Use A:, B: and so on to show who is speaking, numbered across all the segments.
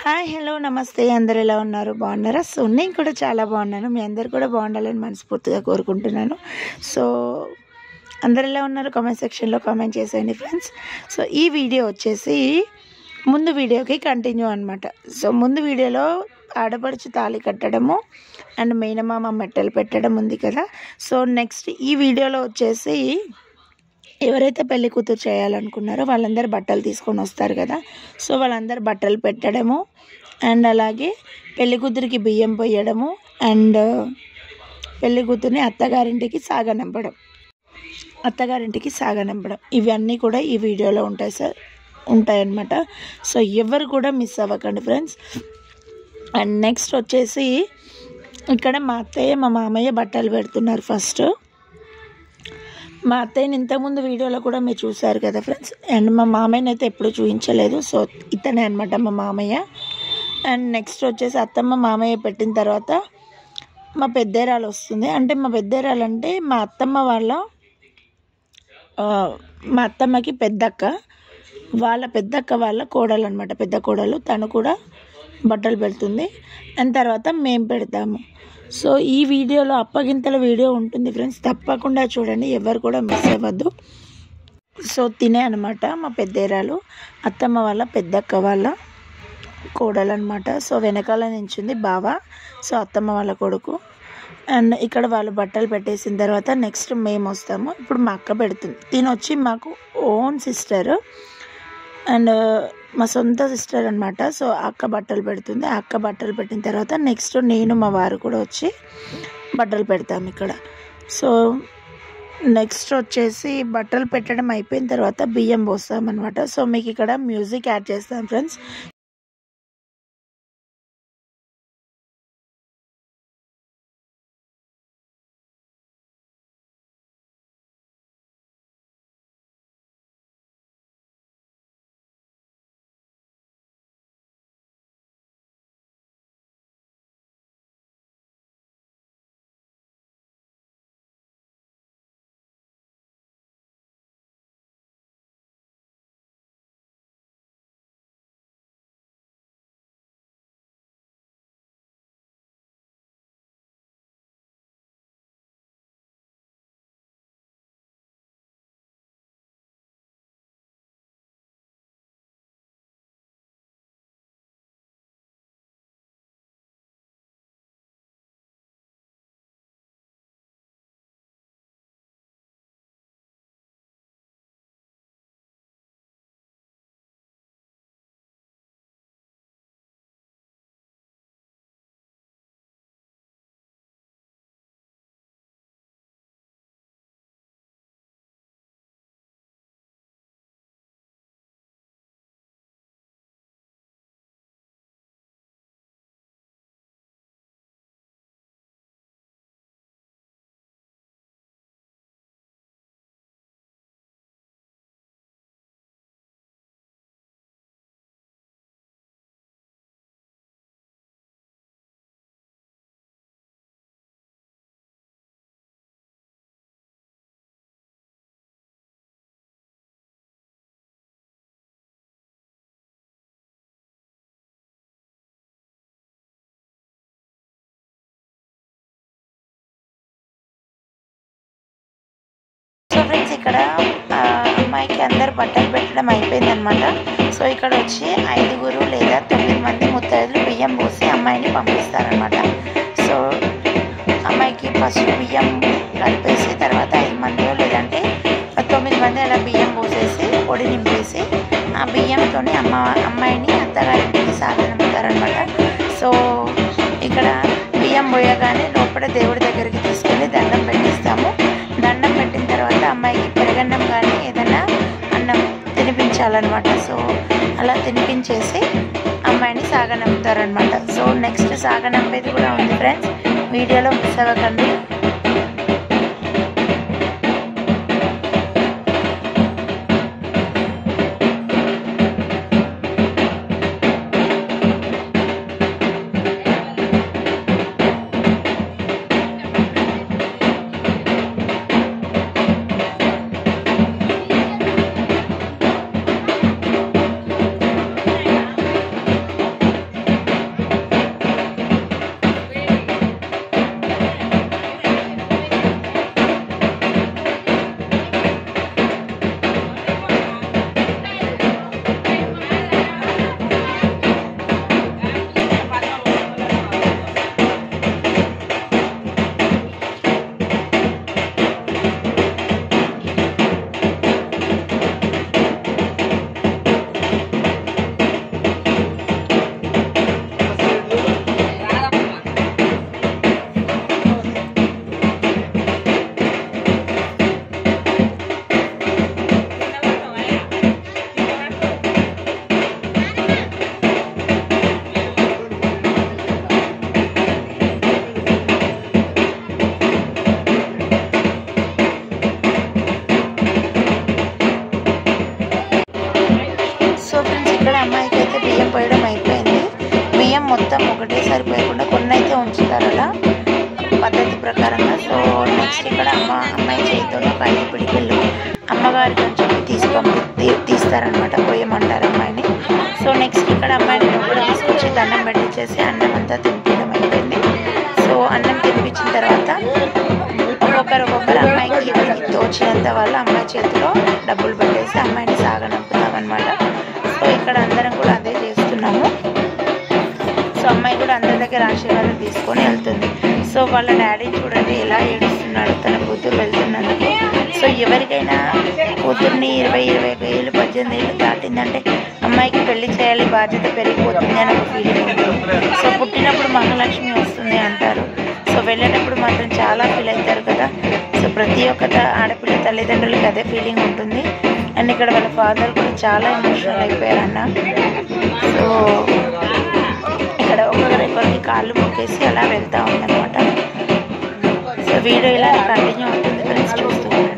A: Hi hello నమస్తే అందరు ఎలా ఉన్నారు బాగున్నారా? సో నేను కూడా చాలా బాగున్నాను. మీ అందరు కూడా బాగుండాలని మనస్ఫూర్తిగా కోరుకుంటున్నాను. సో అందరు ఎలా ఉన్నారు కామెంట్ సెక్షన్లో కామెంట్ చేసేయండి ఫ్రెండ్స్. సో ఈ వీడియో వచ్చేసి ముందు వీడియోకి కంటిన్యూ అనమాట. సో ముందు వీడియోలో ఆడపడుచు తాళి కట్టడము అండ్ మేనమామ మెట్టలు పెట్టడం ఉంది కదా. సో నెక్స్ట్ ఈ వీడియోలో వచ్చేసి ఎవరైతే పెళ్లి కూతురు చేయాలనుకున్నారో వాళ్ళందరూ బట్టలు తీసుకొని వస్తారు కదా. సో వాళ్ళందరూ బట్టలు పెట్టడము అండ్ అలాగే పెళ్లి కూతురికి బియ్యం పోయడము అండ్ పెళ్లి కూతుర్ని అత్తగారింటికి సాగనంపడం ఇవన్నీ కూడా ఈ వీడియోలో ఉంటాయన్నమాట. సో ఎవరు కూడా మిస్ అవ్వకండి ఫ్రెండ్స్. అండ్ నెక్స్ట్ వచ్చేసి ఇక్కడ మా అత్తయ్య మా మామయ్య బట్టలు పెడుతున్నారు. ఫస్ట్ మా అత్తయ్యని ఇంతకుముందు వీడియోలో కూడా మీరు చూసారు కదా ఫ్రెండ్స్. అండ్ మా మామయ్యని అయితే ఎప్పుడు చూపించలేదు. సో ఇతనే అనమాట మా మామయ్య. అండ్ నెక్స్ట్ వచ్చేసి అత్తమ్మ మామయ్య పెట్టిన తర్వాత మా పెద్దేరాలు వస్తుంది. అంటే మా పెద్దేరాలు అంటే మా అత్తమ్మకి పెద్దక్క వాళ్ళ కోడలు అనమాట. పెద్ద కోడలు తను కూడా బట్టలు పెడుతుంది. అండ్ తర్వాత మేము పెడతాము. సో ఈ వీడియోలో అప్పగింతల వీడియో ఉంటుంది ఫ్రెండ్స్, తప్పకుండా చూడండి, ఎవరు కూడా మిస్ అవ్వద్దు. సో తినే అనమాట మా పెద్దేరాలు, అత్తమ్మ వాళ్ళ పెద్దక్క వాళ్ళ కోడలు అనమాట. సో వెనకాల నించుంది బావ, సో అత్తమ్మ వాళ్ళ కొడుకు. అండ్ ఇక్కడ వాళ్ళు బట్టలు పెట్టేసిన తర్వాత నెక్స్ట్ మేము వస్తాము. ఇప్పుడు మా అక్క పెడుతుంది. తినొచ్చి మాకు ఓన్ సిస్టర్ అండ్ మా సొంత సిస్టర్ అనమాట. సో అక్క బట్టలు పెడుతుంది. అక్క బట్టలు పెట్టిన తర్వాత నెక్స్ట్ నేను మా వారు కూడా వచ్చి బట్టలు పెడతాము ఇక్కడ. సో నెక్స్ట్ వచ్చేసి బట్టలు పెట్టడం అయిపోయిన తర్వాత బియ్యం పోస్తాం అనమాట. సో మీకు ఇక్కడ మ్యూజిక్ యాడ్ చేస్తాం ఫ్రెండ్స్. సో ఫ్రెండ్స్ ఇక్కడ అమ్మాయికి అందరు బట్టలు పెట్టడం అయిపోయిందనమాట. సో ఇక్కడ వచ్చి 5 లేదా 9 మంది ముత్తైదులు బియ్యం పోసి అమ్మాయిని పంపిస్తారనమాట. సో అమ్మాయికి ఫస్ట్ బియ్యం కలిపేసి తర్వాత 5 మంది లేదంటే 9 మంది అలా బియ్యం పోసేసి పొడి నింపేసి ఆ బియ్యంతో అమ్మాయిని అత్తగారింటికి సాగనంపుతారనమాట. సో ఇక్కడ బియ్యం పోయగానే లోపల దేవుడి దగ్గరికి తీసుకెళ్ళి దండం పెట్టిస్తాము. దండం పెట్టిన తర్వాత అమ్మాయికి పెరగన్నం కానీ ఏదైనా అన్నం తినిపించాలన్నమాట. సో అలా తినిపించేసి అమ్మాయిని సాగనంపుతారనమాట. సో నెక్స్ట్ సాగనంపేది కూడా ఉంది ఫ్రెండ్స్, వీడియోలో మిస్ అవ్వకండి. మొత్తం ఒకటేసారి పోయకుండా కొన్ని అయితే ఉంచుతారు అలా పద్ధతి ప్రకారంగా. సో నెక్స్ట్ ఇక్కడ అమ్మాయి చేతితో ఒక 5 పిడికిళ్ళు అమ్మగారి కొంచెం తీస్తారనమాట, పోయమంటారు అమ్మాయిని. సో నెక్స్ట్ ఇక్కడ అమ్మాయిని కూడా తీసుకొచ్చి దండం పెట్టించేసి అన్నం అంతా తినిపించడం అయిపోయింది. సో అన్నం తినిపించిన తర్వాత ఒక్కొక్కరు అమ్మాయికి తోచినంత వాళ్ళు అమ్మాయి చేతిలో డబ్బులు పెట్టేసి అమ్మాయిని సాగనంపుతాం అనమాట. సో ఇక్కడ అందరం కూడా అదే చేస్తున్నాము. సో అమ్మాయి కూడా అందరి దగ్గర ఆశీర్వాదం తీసుకొని వెళ్తుంది. సో వాళ్ళ డాడీ చూడండి ఎలా ఏడుస్తున్నాడు తన కూతురు వెళ్తున్నందుకు. సో ఎవరికైనా కూతుర్ని 20-21 ఏళ్ళు 18 ఏళ్ళు దాటిందంటే అమ్మాయికి పెళ్లి చేయాలి, బాధ్యత పెరిగిపోతుంది అని ఒక ఫీలింగ్ ఉంటుంది. సో పుట్టినప్పుడు మహాలక్ష్మి వస్తుంది అంటారు. సో వెళ్ళేటప్పుడు మాత్రం చాలా ఫీల్ అవుతారు కదా. సో ప్రతి ఒక్క ఆడపిల్ల తల్లిదండ్రులకి అదే ఫీలింగ్ ఉంటుంది. అండ్ ఇక్కడ వాళ్ళ ఫాదర్ కూడా చాలా ఎమోషనల్ అయిపోయారు అన్న. సో ఇక్కడ ఒకరికి కాళ్ళు మొక్కేసి అలా వెళ్తూ ఉందన్నమాట. సో వీడియో ఇలా కంటిన్యూ ఉంటుంది ఫ్రెండ్స్, చూస్తూ ఉండండి.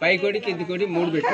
B: పై కోడి కింది కోడి 3 పెట్టు.